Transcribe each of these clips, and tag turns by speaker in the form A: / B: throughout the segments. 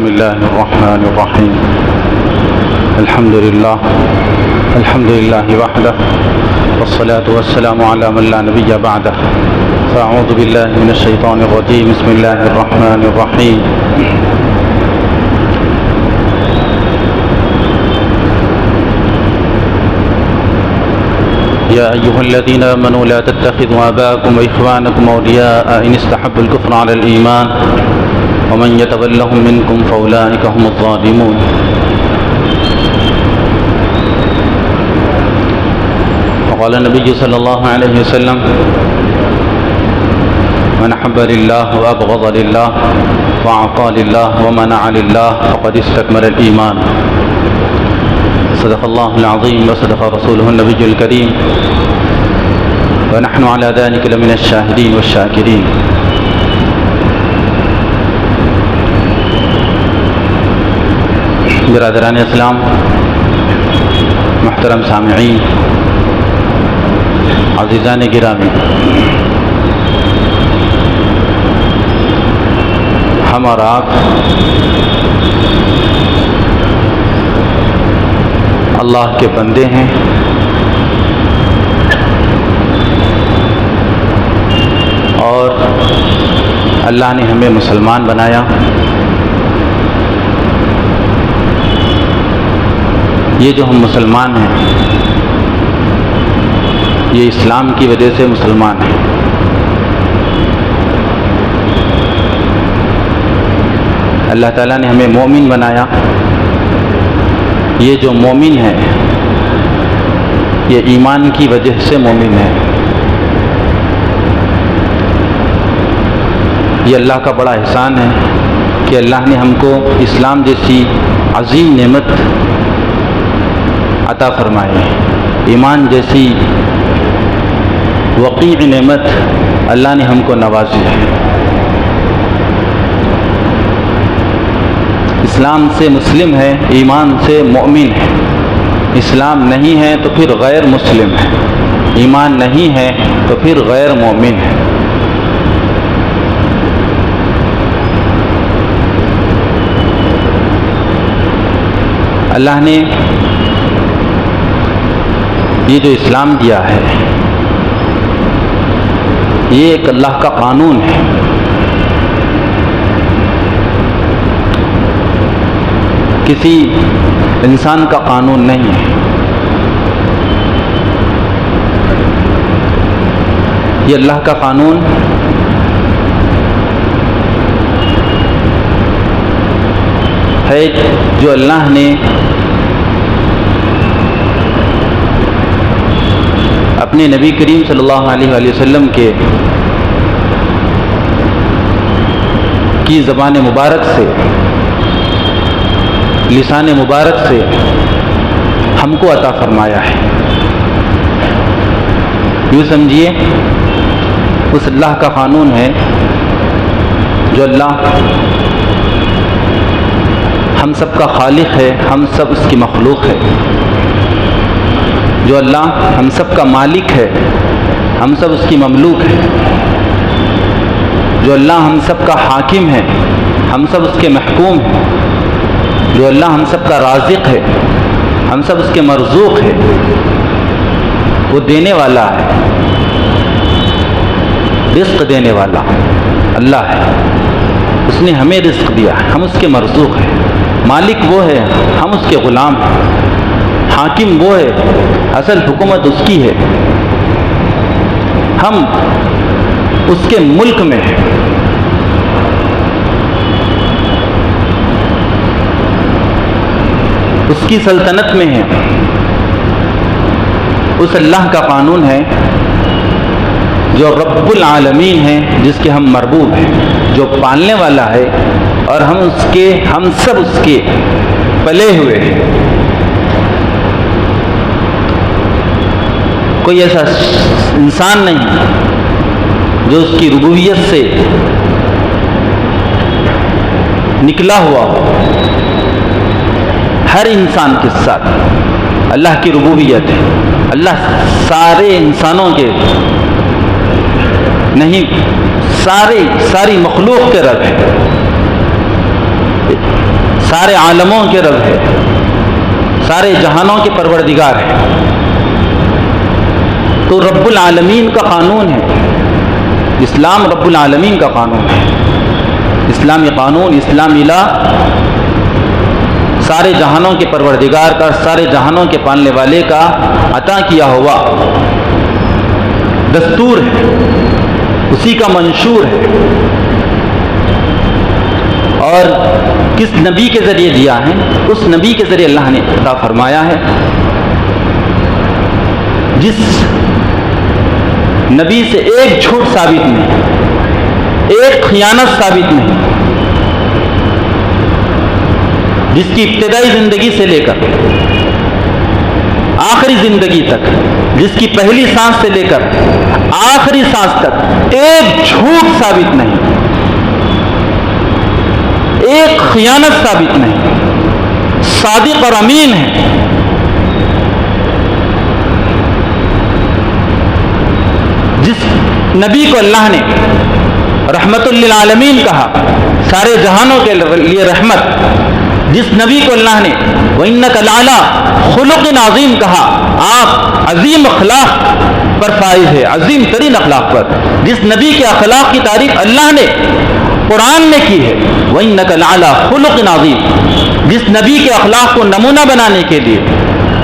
A: بسم الله الرحمن الرحيم. الحمد لله وحده والصلاة والسلام على من لا نبي بعده. فأعوذ بالله من الشيطان الرجيم. بسم الله الرحمن الرحيم. يا أيها الذين آمنوا لا تتخذوا آباءكم وإخوانكم أولياء إن استحبوا الكفر على الإيمان ومن يتولهم منكم فأولئك هم الظالمون. وقال النبي صلى الله عليه وسلم من أحب لله وأبغض لله وأعطى لله ومنع لله فقد استكمل الإيمان. صدق الله العظيم وصدق رسوله النبي الكريم ونحن على ذلك لمن الشاهدين والشاكرين. برادران اسلام، محترم سامعین، عزیزان گرامی، ہم اور آپ اللہ کے بندے ہیں اور اللہ نے ہمیں مسلمان بنایا. یہ جو ہم مسلمان ہیں یہ اسلام کی وجہ سے مسلمان ہیں. اللہ تعالیٰ نے ہمیں مومن بنایا. یہ جو مومن ہے یہ ایمان کی وجہ سے مومن ہے. یہ اللہ کا بڑا احسان ہے کہ اللہ نے ہم کو اسلام جیسی عظیم نعمت عطا فرمائے. ایمان جیسی وقیع نعمت اللہ نے ہم کو نوازی ہے. اسلام سے مسلم ہے، ایمان سے مومن ہے. اسلام نہیں ہے تو پھر غیر مسلم ہے، ایمان نہیں ہے تو پھر غیر مومن ہے. اللہ نے یہ جو اسلام دیا ہے یہ ایک اللہ کا قانون ہے. کسی انسان کا قانون نہیں ہے. یہ اللہ کا قانون ہے جو اللہ نے اپنے نبی کریم صلی اللہ علیہ وآلہ وسلم کی زبان مبارک سے، لسان مبارک سے ہم کو عطا فرمایا ہے. یوں سمجھیے اس اللہ کا قانون ہے جو اللہ ہم سب کا خالق ہے، ہم سب اس کی مخلوق ہے. جو اللہ ہم سب کا مالک ہے، ہم سب اس کی مملوک ہے. جو اللہ ہم سب کا حاکم ہے، ہم سب اس کے محکوم ہیں. جو اللہ ہم سب کا رازق ہے، ہم سب اس کے مرزوق ہے. وہ دینے والا ہے، رزق دینے والا اللہ ہے. اس نے ہمیں رزق دیا ہے، ہم اس کے مرزوق ہیں. مالک وہ ہے، ہم اس کے غلام ہیں. حاکم وہ ہے، اصل حکومت اس کی ہے، ہم اس کے ملک میں ہیں. اس کی سلطنت میں ہیں. اس اللہ کا قانون ہے جو رب العالمین ہے، جس کے ہم مربوب ہیں، جو پالنے والا ہے اور ہم سب اس کے پلے ہوئے ہیں. کوئی ایسا انسان نہیں جو اس کی ربوبیت سے نکلا ہوا ہو. ہر انسان کے ساتھ اللہ کی ربوبیت ہے. اللہ سارے انسانوں کے نہیں، ساری مخلوق کے رب ہے. سارے عالموں کے رب ہے، سارے جہانوں کے پروردگار ہے، تو رب العالمین کا قانون ہے، اسلام رب العالمین کا قانون ہے، اسلامی قانون، اسلامی لا سارے جہانوں کے پروردگار کا، سارے جہانوں کے پالنے والے کا عطا کیا ہوا دستور ہے، اسی کا منشور ہے، اور کس نبی کے ذریعے دیا ہے؟ اس نبی کے ذریعے اللہ نے عطا فرمایا ہے، جس نبی سے ایک جھوٹ ثابت نہیں، ایک خیانت ثابت نہیں، جس کی ابتدائی زندگی سے لے کر آخری زندگی تک، جس کی پہلی سانس سے لے کر آخری سانس تک ایک جھوٹ ثابت نہیں، ایک خیانت ثابت نہیں، صادق اور امین ہے۔ جس نبی کو اللہ نے رحمت للعالمین کہا، سارے جہانوں کے لیے رحمت، جس نبی کو اللہ نے وَإِنَّكَ لَعَلَىٰ خُلُقٍ عَظِيمٍ کہا، آپ عظیم اخلاق پر فائز ہے، عظیم ترین اخلاق پر، جس نبی کے اخلاق کی تعریف اللہ نے قرآن میں کی ہے، وَإِنَّكَ لَعَلَىٰ خُلُقٍ عَظِيمٍ، جس نبی کے اخلاق کو نمونہ بنانے کے لیے،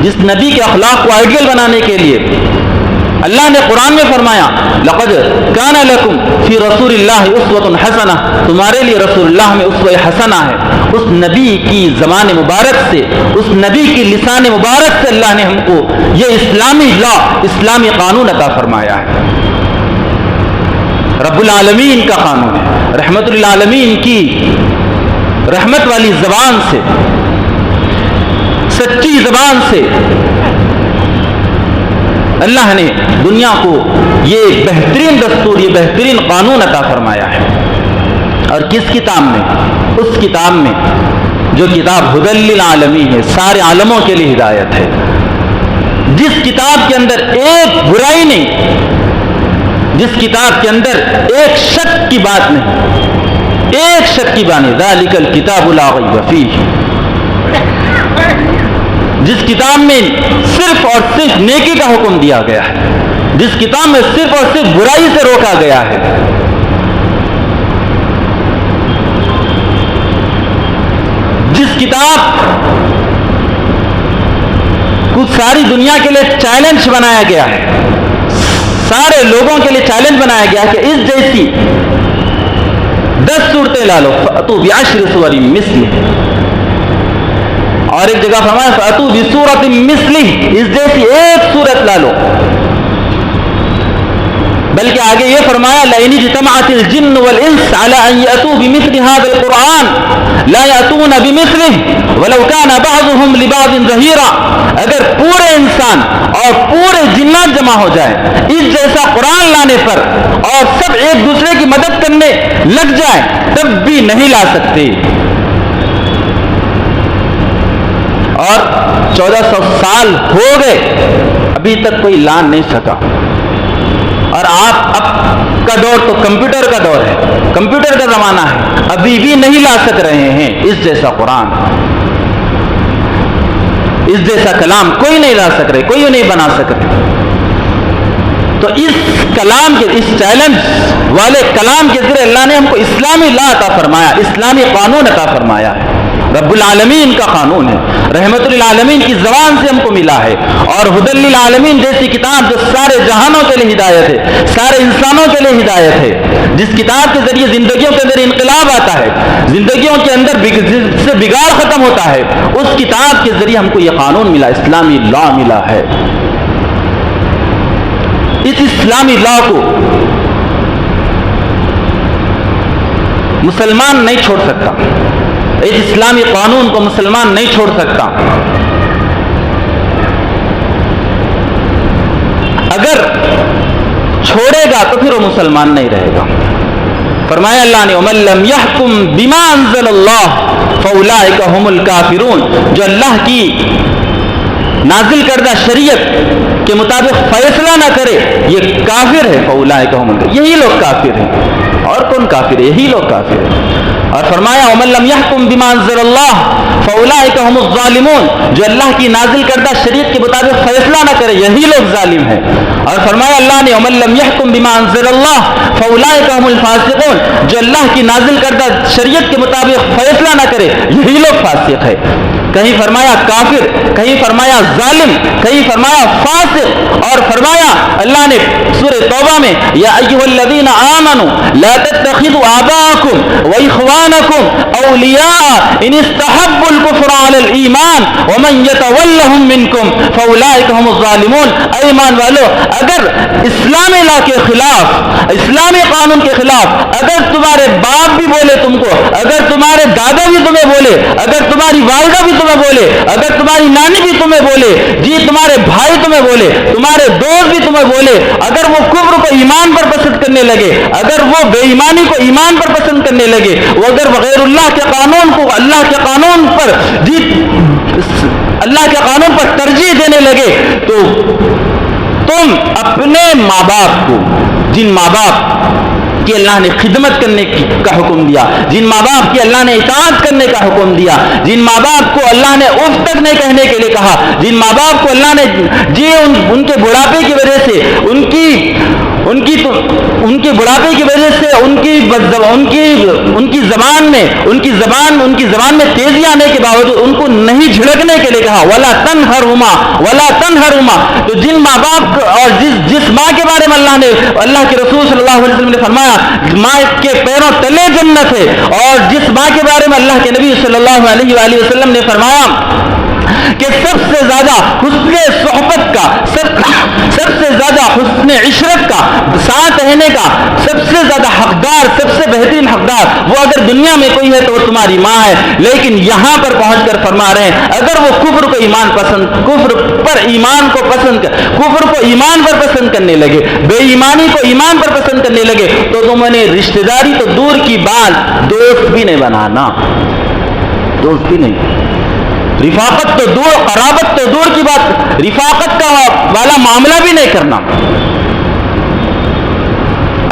A: جس نبی کے اخلاق کو آئیڈیل بنانے کے لیے اللہ نے قرآن میں فرمایا لقد کان لکم فی رسول اللہ اسوۃ حسنہ، تمہارے لیے رسول اللہ میں اسوہ حسنہ ہے۔ اس نبی کی زبان مبارک سے، اس نبی کی لسان مبارک سے اللہ نے ہم کو یہ اسلامی لا، اسلامی قانون عطا فرمایا ہے، رب العالمین کا قانون ہے، رحمت للعالمین کی رحمت والی زبان سے، سچی زبان سے اللہ نے دنیا کو یہ بہترین دستور، یہ بہترین قانون عطا فرمایا ہے۔ اور کس کتاب میں؟ اس کتاب میں جو کتاب ہدی للعالمین ہے، سارے عالموں کے لیے ہدایت ہے، جس کتاب کے اندر ایک برائی نہیں، جس کتاب کے اندر ایک شک کی بات نہیں، ایک شک کی بات نہیں، ذالک الکتاب لا ریب فیہ، جس کتاب میں صرف اور صرف نیکی کا حکم دیا گیا ہے، جس کتاب میں صرف اور صرف برائی سے روکا گیا ہے، جس کتاب کو ساری دنیا کے لیے چیلنج بنایا گیا ہے، سارے لوگوں کے لیے چیلنج بنایا گیا کہ اس جیسی 10 صورتیں لا لو، فَأْتُوا بِعَشْرِ سُوَرٍ مِثْلِهِ، اور ایک جگہ فرمایا فَأْتُوا بِسُورَةٍ مِثْلِهِ، اس جیسی ایک صورت لا لو، بلکہ آگے یہ فرمایا لَئِنِ اجْتَمَعَتِ الْجِنُّ وَالْإِنسُ عَلَىٰ أَن يَأْتُوا بِمِثْلِ هَٰذَا الْقُرْآنِ لَا يَأْتُونَ بِمِثْلِهِ وَلَوْ كَانَ بَعْضُهُمْ لِبَعْضٍ ظَهِيرًا، اگر پورے انسان اور پورے جنات جمع ہو جائے اس جیسا قرآن لانے پر اور سب ایک دوسرے کی مدد کرنے لگ جائیں تب بھی نہیں لا سکتے، اور 1400 سال ہو گئے ابھی تک کوئی لا نہیں سکا، اور آپ اب کا دور تو کمپیوٹر کا دور ہے، کمپیوٹر کا زمانہ ہے، ابھی بھی نہیں لا سک رہے ہیں اس جیسا قرآن، اس جیسا کلام کوئی نہیں لا سک رہے، کوئی نہیں بنا سک رہے۔ تو اس کلام کے، اس چیلنج والے کلام کے ذریعے اللہ نے ہم کو اسلامی لا عطا فرمایا، اسلامی قانون عطا فرمایا ہے، رب العالمین کا قانون ہے، رحمت للعالمین کی زبان سے ہم کو ملا ہے، اور ہدی للعالمین جیسی کتاب جو سارے جہانوں کے لیے ہدایت ہے، سارے انسانوں کے لیے ہدایت ہے، جس کتاب کے ذریعے زندگیوں کے اندر انقلاب آتا ہے، زندگیوں کے اندر سے بگاڑ ختم ہوتا ہے، اس کتاب کے ذریعے ہم کو یہ قانون ملا، اسلامی لا ملا ہے۔ اس اسلامی لا کو مسلمان نہیں چھوڑ سکتا، اس اسلامی قانون کو مسلمان نہیں چھوڑ سکتا، اگر چھوڑے گا تو پھر وہ مسلمان نہیں رہے گا۔ فرمایا اللہ نے وَمَن لَّمْ يَحْكُم بِمَا أَنزَلَ اللَّهُ فَأُولَٰئِكَ هُمُ الْكَافِرُونَ، جو اللہ کی نازل کردہ شریعت کے مطابق فیصلہ نہ کرے یہ کافر ہے، فَأُولَٰئِكَ هُمُ الْكَافِرُونَ، یہی لوگ کافر ہیں، اور کون کافر ہے؟ یہی لوگ کافر ہیں۔ اور فرمایا ومن لم يحكم بما انزل الله فاولئك هم الظالمون، جو اللہ کی نازل کردہ شریعت کے مطابق فیصلہ نہ کرے یہی لوگ ظالم ہیں۔ اور فرمایا اللہ نے ومن لم يحكم بما انزل الله فاولئك هم الفاسقون، جو اللہ کی نازل کردہ شریعت کے مطابق فیصلہ نہ کرے یہی لوگ فاسق ہے۔ کہیں فرمایا کافر، کہیں فرمایا ظالم، کہیں فرمایا فاسق، اور فرمایا اللہ نے سورہ توبہ میں یا ایھا الذین آمنوا لا تتخذوا آباءکم واخوانکم اولیاء ان استحبوا الکفر علی الایمان ومن یتولہم منکم فاولئک هم الظالمون۔ اے ایمان والو، اگر اسلامی لا کے خلاف، اسلامی قانون کے خلاف اگر تمہارے باپ بھی بولے تم کو، اگر تمہارے دادا بھی تمہیں بولے، اگر تمہاری والدہ بھی تمہیں بولے، اگر تمہاری نانی بھی تمہیں بولے، جی تمہارے بھائی تمہیں بولے، تمہارے دوست بھی تمہیں بولے، اگر وہ کفر کو ایمان پر پسند کرنے لگے، اگر وہ بے ایمانی کو ایمان پر پسند کرنے لگے، وہ اگر غیر اللہ کے قانون کو اللہ کے قانون پر اللہ کے قانون پر ترجیح دینے لگے، تو تم اپنے ماں باپ کو، جن ماں باپ کہ اللہ نے خدمت کرنے کا حکم دیا، جن ماں باپ کی اللہ نے اطاعت کرنے کا حکم دیا، جن ماں باپ کو اللہ نے اف تک نہیں کہنے کے لیے کہا، جن ماں باپ کو اللہ نے ان کے بڑھاپے کی وجہ سے ان کی بڑھاپے کی وجہ سے ان کی زبان میں تیزی آنے کے باوجود ان کو نہیں جھڑکنے کے لیے کہا ولا تنہرہما۔ تو جن ماں باپ اور جس ماں کے بارے میں اللہ کے رسول صلی اللہ علیہ وسلم نے فرمایا ماں کے پیروں تلے جنت ہے، اور جس ماں کے بارے میں اللہ کے نبی صلی اللہ علیہ وآلہ وسلم نے فرمایا کہ سب سے زیادہ حسن صحبت کا، سب سے زیادہ حسن عشرت کا، ساتھ رہنے کا سب سے زیادہ حقدار، سب سے بہترین حقدار وہ اگر دنیا میں کوئی ہے تو وہ تمہاری ماں ہے۔ لیکن یہاں پر پہنچ کر فرما رہے ہیں اگر وہ کفر کو ایمان پر پسند کرنے لگے، بے ایمانی کو ایمان پر پسند کرنے لگے، تو تم نے رشتہ داری تو دور کی بات، دوست بھی نہیں بنانا، دوست بھی نہیں، رفاقت تو دور، قرابت تو دور کی بات، رفاقت کا والا معاملہ بھی نہیں کرنا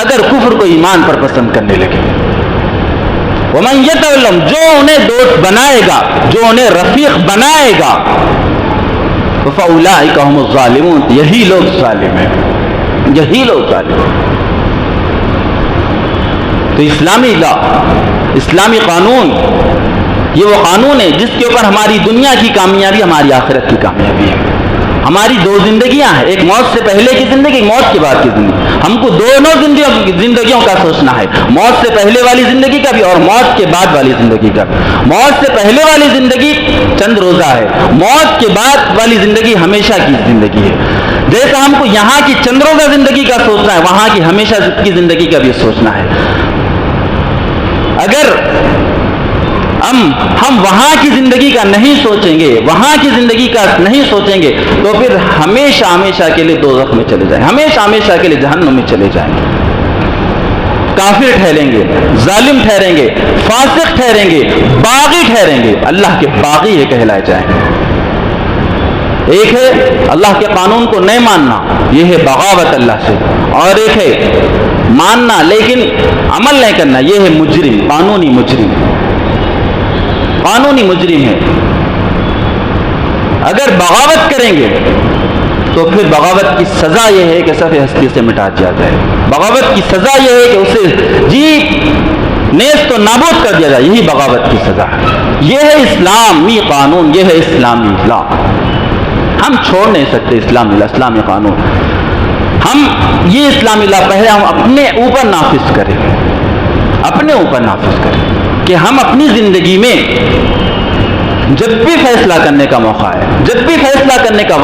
A: اگر کفر کو ایمان پر پسند کرنے لگے۔ ومن یتولہم، جو انہیں دوست بنائے گا، جو انہیں رفیق بنائے گا، فاولئک ھم الظالمون، یہی لوگ ظالم ہیں، یہی لوگ ظالم ہیں۔ تو اسلامی لا، اسلامی قانون، یہ وہ قانون ہے جس کے اوپر ہماری دنیا کی کامیابی، ہماری آخرت کی کامیابی ہے۔ ہماری دو زندگیاں ہیں، ایک موت سے پہلے کی زندگی، موت کے بعد کی زندگی۔ ہم کو دونوں زندگیوں کا سوچنا ہے، موت سے پہلے والی زندگی کا بھی اور موت کے بعد والی زندگی کا۔ موت سے پہلے والی زندگی چند روزہ ہے، موت کے بعد والی زندگی ہمیشہ کی زندگی ہے۔ جیسا ہم کو یہاں کی چند روزہ زندگی کا سوچنا ہے، وہاں کی ہمیشہ کی زندگی کا بھی سوچنا ہے۔ اگر ہم وہاں کی زندگی کا نہیں سوچیں گے، وہاں کی زندگی کا نہیں سوچیں گے، تو پھر ہمیشہ کے لیے دوزخ میں چلے جائیں، ہمیشہ کے لیے جہنم میں چلے جائیں گے، کافر ٹھہریں گے، ظالم ٹھہریں گے، فاسق ٹھہریں گے، باغی ٹھہریں گے، اللہ کے باغی یہ کہلائے جائیں گے۔ ایک ہے اللہ کے قانون کو نہیں ماننا، یہ ہے بغاوت اللہ سے، اور ایک ہے ماننا لیکن عمل نہیں کرنا، یہ ہے مجرم، قانونی مجرم، قانونی مجرم ہے۔ اگر بغاوت کریں گے تو پھر بغاوت کی سزا یہ ہے کہ صفحہ ہستی سے مٹا دیا جائے، بغاوت کی سزا یہ ہے کہ اسے نیست و نابود کر دیا جائے، یہی بغاوت کی سزا ہے۔ یہ ہے اسلامی قانون، یہ ہے اسلامی لا، ہم چھوڑ نہیں سکتے اسلامی قانون۔ ہم یہ اسلامی لا پہلے ہم اپنے اوپر نافذ کریں، اپنے اوپر نافذ کریں کہ ہم اپنی زندگی میں جب بھی فیصلہ کرنے کا موقع ہے، جب بھی فیصلہ کرنے کا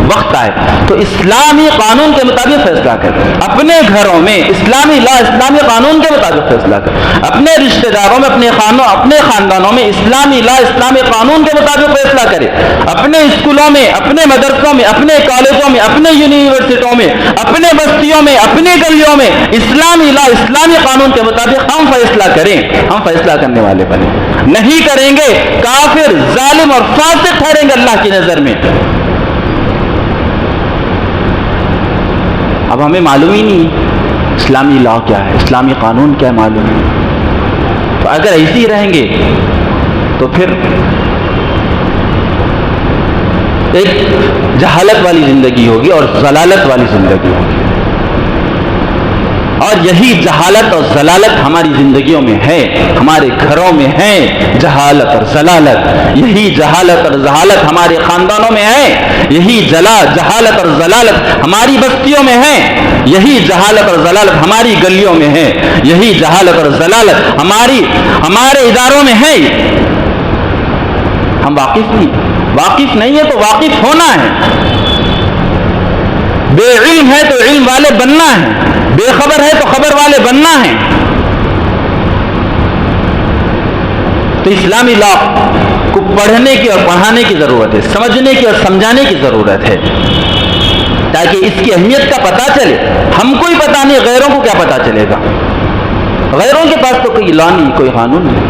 A: وقت آئے تو اسلامی قانون کے مطابق فیصلہ کریں، اپنے گھروں میں اسلامی لا، اسلامی قانون کے مطابق فیصلہ کریں، اپنے رشتہ داروں میں، اپنے خاندانوں میں اسلامی لا، اسلامی قانون کے مطابق فیصلہ کریں، اپنے اسکولوں میں، اپنے مدرسوں میں، اپنے کالجوں میں، اپنے یونیورسٹیوں میں، اپنے بستیوں میں، اپنے گلیوں میں اسلامی لا، اسلامی قانون کے مطابق ہم فیصلہ کریں، ہم فیصلہ کرنے والے بنیں۔ نہیں کریں گے کافر، ظالم اور فاسق ٹھہریں گے اللہ کی نظر میں۔ اب ہمیں معلوم ہی نہیں اسلامی لا کیا ہے، اسلامی قانون کیا ہے، معلوم نہیں۔ اگر ایسے ہی رہیں گے تو پھر ایک جہالت والی زندگی ہوگی اور ضلالت والی زندگی ہوگی، اور یہی جہالت اور ضلالت ہماری زندگیوں میں ہے، ہمارے گھروں میں ہے جہالت اور ضلالت، یہی جہالت اور ضلالت ہمارے خاندانوں میں ہے، یہی جہالت اور ضلالت ہماری بستیوں میں ہے، یہی جہالت اور ضلالت ہماری گلیوں میں ہے، یہی جہالت اور ضلالت ہمارے اداروں میں ہے۔ ہم واقف نہیں ہے تو واقف ہونا ہے، بے علم ہے تو علم والے بننا ہے، بے خبر ہے تو خبر والے بننا ہے۔ تو اسلامی لا کو پڑھنے کی اور پڑھانے کی ضرورت ہے، سمجھنے کی اور سمجھانے کی ضرورت ہے، تاکہ اس کی اہمیت کا پتہ چلے۔ ہم کو ہی پتہ نہیں، غیروں کو کیا پتہ چلے گا؟ غیروں کے پاس تو کوئی لا نہیں، کوئی قانون نہیں،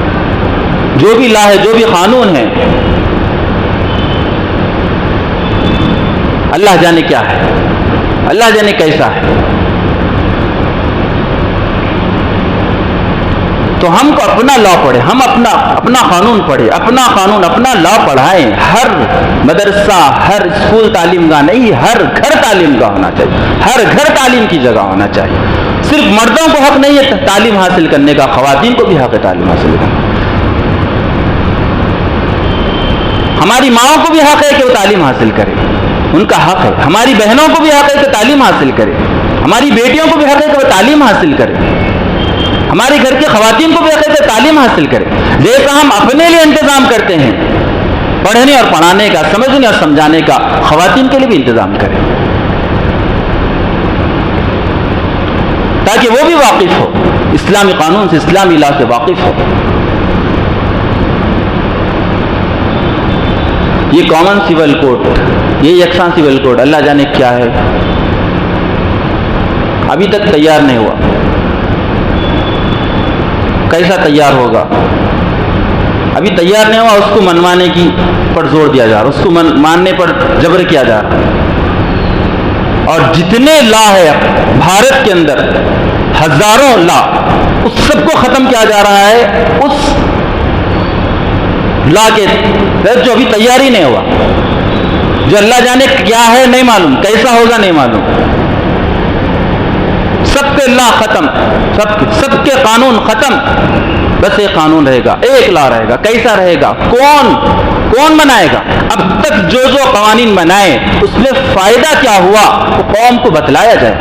A: جو بھی لا ہے، جو بھی قانون ہے، اللہ جانے کیا ہے، اللہ جانے کیسا ہے۔ تو ہم کو اپنا لا پڑھے، ہم اپنا قانون پڑھے، اپنا لا پڑھائیں۔ ہر مدرسہ، ہر اسکول تعلیم گاہ نہیں، ہر گھر تعلیم گاہ ہونا چاہیے، ہر گھر تعلیم کی جگہ ہونا چاہیے۔ صرف مردوں کو حق نہیں ہے تعلیم حاصل کرنے کا، خواتین کو بھی حق ہے تعلیم حاصل کرنے کا۔ ہماری ماؤں کو بھی حق ہے کہ وہ تعلیم حاصل کرے، ان کا حق ہے۔ ہماری بہنوں کو بھی حق ہے کہ تعلیم حاصل کرے، ہماری بیٹیوں کو بھی حق ہے کہ وہ تعلیم حاصل کرے، ہمارے گھر کی خواتین کو بھی حق ہے کہ تعلیم حاصل کرے۔ جیسا ہم اپنے لیے انتظام کرتے ہیں پڑھنے اور پڑھانے کا، سمجھنے اور سمجھانے کا، خواتین کے لیے بھی انتظام کریں، تاکہ وہ بھی واقف ہو اسلامی قانون سے، اسلامی لا سے واقف ہو۔ یہ کامن سول کوڈ، یہ یکساں سول کوڈ، اللہ جانے کیا ہے، ابھی تک تیار نہیں ہوا۔ کیسا تیار ہوگا؟ ابھی تیار نہیں ہوا، اس کو منوانے کی پر زور دیا جا رہا، اس کو ماننے پر جبر کیا جا رہا۔ اور جتنے لا ہے بھارت کے اندر، ہزاروں لا، اس سب کو ختم کیا جا رہا ہے اس لا کے جو ابھی تیار ہی نہیں ہوا، جو اللہ جانے کیا ہے نہیں معلوم، کیسا ہوگا نہیں معلوم۔ سب کے لا ختم، سب کے قانون ختم، بس ایک قانون رہے گا، ایک لا رہے گا۔ کیسا رہے گا؟ کون بنائے گا؟ اب تک جو قوانین بنائے اس میں فائدہ کیا ہوا وہ قوم کو بتلایا جائے۔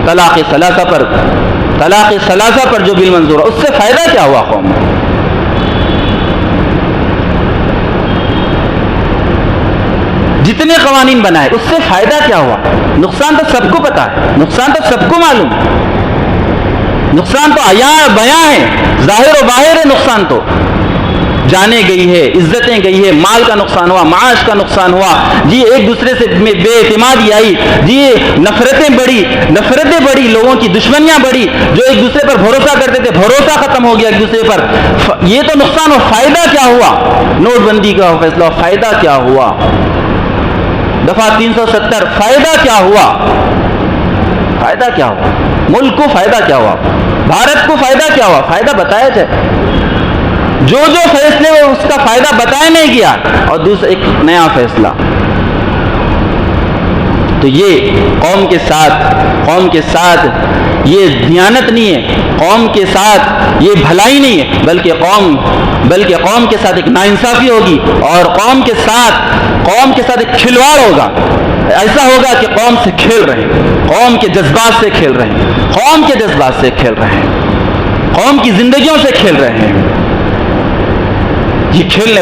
A: طلاق ثلاثہ پر جو بل منظور ہے، اس سے فائدہ کیا ہوا قوم کو؟ جتنے قوانین بنائے اس سے فائدہ کیا ہوا؟ نقصان تو سب کو پتا ہے، نقصان تو سب کو معلوم، نقصان تو عیاں بیاں ہے، ظاہر و باہر ہے۔ نقصان تو جانیں گئی ہے، عزتیں گئی ہے، مال کا نقصان ہوا، معاش کا نقصان ہوا، جی ایک دوسرے سے بے اعتمادی آئی، جی نفرتیں بڑی، لوگوں کی دشمنیاں بڑی، جو ایک دوسرے پر بھروسہ کرتے تھے بھروسہ ختم ہو گیا ایک دوسرے پر۔ یہ تو نقصان ہو، فائدہ کیا ہوا؟ نوٹ بندی کا فیصلہ، فائدہ کیا ہوا؟ دفعہ 370، فائدہ کیا ہوا؟ فائدہ کیا ہوا؟ ملک کو فائدہ کیا ہوا؟ بھارت کو فائدہ کیا ہوا؟ فائدہ بتایا جائے۔ جو فیصلے ہو اس کا فائدہ بتایا نہیں گیا، اور دوسرا ایک نیا فیصلہ۔ تو یہ قوم کے ساتھ یہ دیانت نہیں ہے، قوم کے ساتھ یہ بھلائی نہیں ہے، بلکہ قوم کے ساتھ ایک ناانصافی ہوگی، اور قوم کے ساتھ ایک کھلواڑ ہوگا۔ ایسا ہوگا کہ قوم سے کھیل رہے ہیں، قوم کے جذبات سے کھیل رہے ہیں، قوم کی زندگیوں سے کھیل رہے ہیں۔ یہ کھیلنے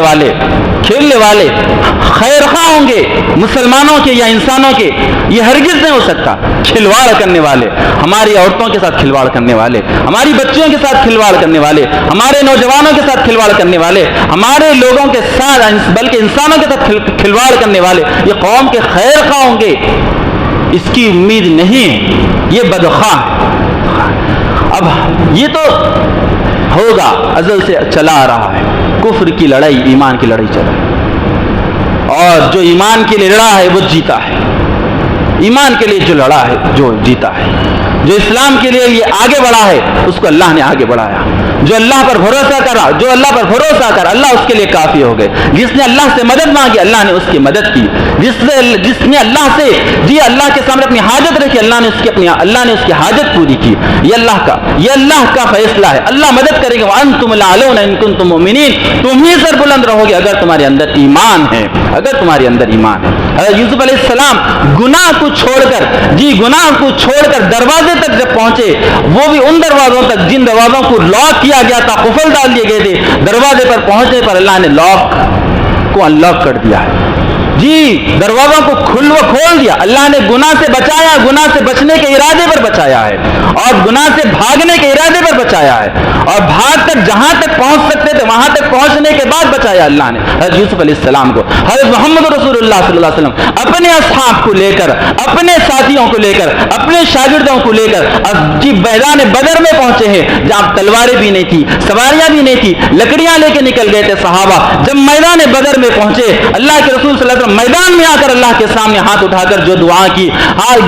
A: والے خیر خواہ ہوں گے مسلمانوں کے یا انسانوں کے، یہ ہرگز نہیں ہو سکتا۔ کھلواڑ کرنے والے، ہماری عورتوں کے ساتھ کھلواڑ کرنے والے، ہماری بچیوں کے ساتھ کھلواڑ کرنے والے، ہمارے نوجوانوں کے ساتھ کھلواڑ کرنے والے، ہمارے لوگوں کے ساتھ بلکہ انسانوں کے ساتھ کھلواڑ کرنے والے، یہ قوم کے خیر خواہ ہوں گے، اس کی امید نہیں ہے، یہ بدخواہ ہے۔ اب یہ تو ہوگا، ازل سے چلا آ رہا ہے، کفر کی لڑائی، ایمان کی لڑائی چلا ہے، اور جو ایمان کے لیے لڑا ہے وہ جیتا ہے، ایمان کے لیے جو لڑا ہے جو جیتا ہے، جو اسلام کے لیے یہ آگے بڑھا ہے اس کو اللہ نے آگے بڑھایا، جو اللہ پر بھروسہ کرا، جو اللہ پر بھروسہ کر، اللہ اس کے لیے کافی ہو گئے۔ جس نے اللہ سے مدد مانگی، اللہ نے اس کی مدد کی۔ جس نے اللہ سے اللہ کے سامنے اپنی حاجت رکھی، اللہ نے اس کی حاجت پوری کی۔ یہ اللہ کا فیصلہ ہے۔ اللہ مدد کرے گا، وانتم الاعلون ان کنتم مؤمنین، تم ہی سر بلند رہو گے اگر تمہارے اندر ایمان ہے، اگر تمہارے اندر ایمان ہے۔ حضرت یوسف علیہ السلام گناہ کو چھوڑ کر دروازے تک جب پہنچے، وہ بھی ان دروازوں تک جن دروازوں کو لاک کیا گیا تھا، قفل ڈال دیے گئے تھے، دروازے پر پہنچنے پر اللہ نے لاک کو انلاک کر دیا ہے۔ دروازوں کو کھول دیا۔ اللہ نے گناہ سے بچایا، گناہ سے بچنے کے ارادے پر بچایا ہے، اور گناہ سے بھاگنے کے ارادے پر بچایا ہے، اور بھاگ کر جہاں تک پہنچ سکتے تھے وہاں تک پہنچنے کے بعد بچایا اللہ نے حضرت یوسف علیہ السلام کو۔ حضرت محمد رسول اللہ صلی اللہ علیہ وسلم اپنے اصحاب کو لے کر، اپنے ساتھیوں کو لے کر، اپنے شاگردوں کو لے کر میدان بدر میں پہنچے ہیں، جہاں تلواریں بھی نہیں تھی، سواریاں بھی نہیں تھی، لکڑیاں لے کے نکل گئے تھے صحابہ۔ جب میدان بدر میں پہنچے، اللہ کے رسول صلی اللہ علیہ وسلم میدان میں آ کر اللہ کے سامنے ہاتھ اٹھا کر جو دعا کی،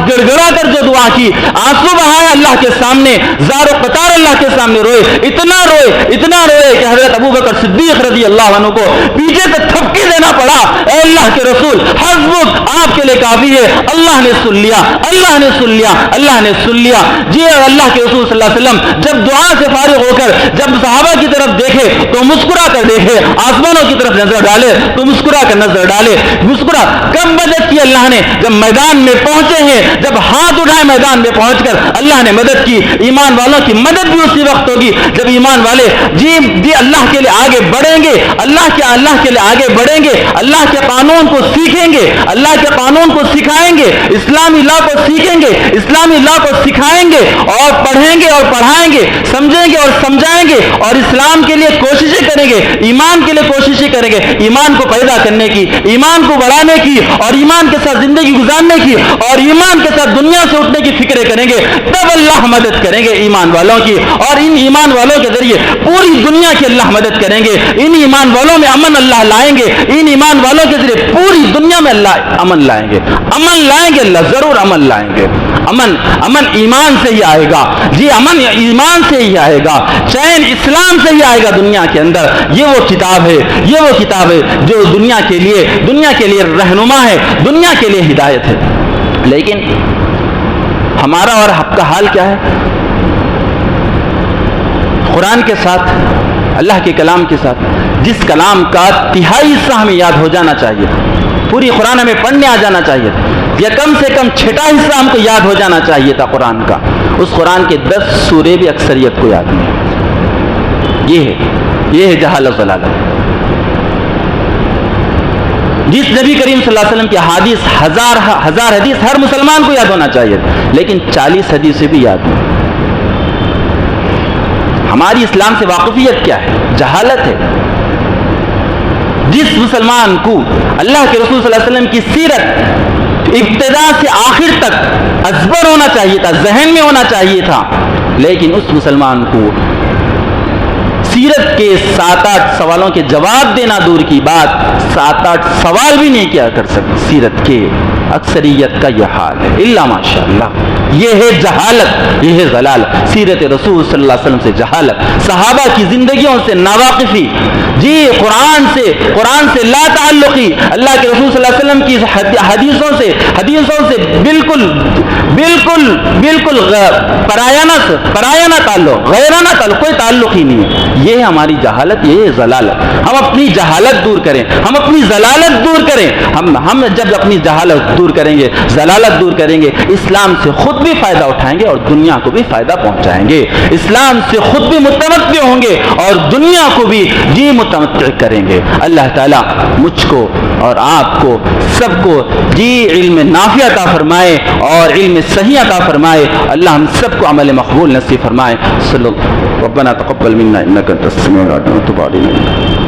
A: گڑ گڑا کر جو دعا کی، آنسو بہایا اللہ کے سامنے، زار و قطار اللہ کے سامنے روئے، اتنا روئے کہ حضرت ابو بکر صدیق رضی اللہ عنہ کو پیچھے سے تھپکی دینا پڑا۔ اے اللہ کے رسول، حسبک، آپ کے لیے کافی ہے، اللہ نے سن لیا، اللہ نے سن لیا، اللہ نے سن لیا۔ جی اللہ کے رسول صلی اللہ علیہ وسلم جب دعا سے فارغ ہو کر جب صحابہ کی طرف دیکھے تو مسکرا کر دیکھے، آسمانوں کی طرف نظر ڈالے تو مسکرا کر نظر ڈالے، مسکرا۔ کب مدد کی اللہ نے؟ جب میدان میں پہنچے ہیں، جب ہاتھ اٹھائے میدان میں پہنچ کر اللہ نے مدد کی۔ ایمان والوں کی مدد بھی اسی وقت ہوگی جب ایمان والے اللہ کے لیے آگے بڑھیں گے، اللہ کے لیے آگے بڑھیں گے، اللہ کے قانون کو سیکھیں گے، اللہ کے قانون کو سکھائیں گے، اسلامی لا کو سیکھیں گے، اسلامی لا کو سکھائیں گے، اور پڑھیں گے اور پڑھائیں گے، سمجھیں گے اور سمجھائیں گے، اور اسلام کے لیے کوششیں کریں گے، ایمان کے لیے کوششیں کریں گے، ایمان کو پیدا کرنے کی، ایمان کو بڑھانے کی، اور ایمان کے ساتھ زندگی گزارنے کی، اور ایمان کے ساتھ دنیا سے اٹھنے کی فکریں کریں گے، تب اللہ مدد کریں گے ایمان والوں کی، اور ان ایمان والوں کے ذریعے پوری دنیا کی اللہ مدد کریں گے۔ ان ایمان والوں میں امن اللہ لائیں گے، ان ایمان والوں کے ذریعے پوری دنیا میں اللہ امن لائیں گے، اللہ ضرور امن لائیں گے۔ امن ایمان سے ہی آئے گا، امن ایمان سے ہی آئے گا، چین اسلام سے ہی آئے گا دنیا کے اندر۔ یہ وہ کتاب ہے جو دنیا کے لیے رہنما ہے، دنیا کے لیے ہدایت ہے۔ لیکن ہمارا اور آپ کا حال کیا ہے؟ قرآن کے ساتھ، اللہ کے کلام کے ساتھ، جس کلام کا تہائی حصہ ہمیں یاد ہو جانا چاہیے، پوری قرآن ہمیں پڑھنے آ جانا چاہیے، یا کم سے کم چھٹا حصہ ہم کو یاد ہو جانا چاہیے تھا قرآن کا، اس قرآن کے 10 سورے بھی اکثریت کو یاد نہیں۔ یہ ہے جہالت ضلالت۔ جس نبی کریم صلی اللہ علیہ وسلم کی حدیث ہزار حدیث ہر مسلمان کو یاد ہونا چاہیے، لیکن 40 حدیثیں بھی یاد نہیں۔ ہماری اسلام سے واقفیت کیا ہے؟ جہالت ہے۔ جس مسلمان کو اللہ کے رسول صلی اللہ علیہ وسلم کی سیرت ابتدا سے آخر تک ازبر ہونا چاہیے تھا، ذہن میں ہونا چاہیے تھا، لیکن اس مسلمان کو سیرت کے 7-8 سوالوں کے جواب دینا دور کی بات، 7-8 سوال بھی نہیں کیا کر سکتے۔ سیرت کے اکثریت کا یہ حال ہے، الا ماشاء اللہ۔ یہ ہے جہالت، یہ ہے ضلالت، سیرت رسول صلی اللہ علیہ وسلم سے جہالت، صحابہ کی زندگیوں سے ناواقفی، قرآن سے لا تعلقی، اللہ کے رسول صلی اللہ علیہ وسلم کی حدیثوں سے بالکل پرایانہ تعلق، غیرانہ تعلق، کوئی تعلق ہی نہیں ہے۔ یہ ہے ہماری جہالت، یہ ہے ضلالت۔ ہم اپنی جہالت دور کریں، ہم اپنی ضلالت دور کریں۔ ہم جب اپنی جہالت دور کریں گے، ضلالت دور کریں گے، اسلام سے خود بھی فائدہ اٹھائیں گے اور دنیا کو بھی فائدہ پہنچائیں گے۔ اسلام سے خود بھی متمتع ہوں گے اور دنیا کو بھی متمتع کریں گے۔ اللہ تعالیٰ مجھ کو اور آپ کو سب کو علم نافع عطا فرمائے اور علم صحیح عطا فرمائے۔ اللہ ہم سب کو عمل مقبول نصیب فرمائے۔ ربنا تقبل منا انك انت السميع العليم وتب علينا۔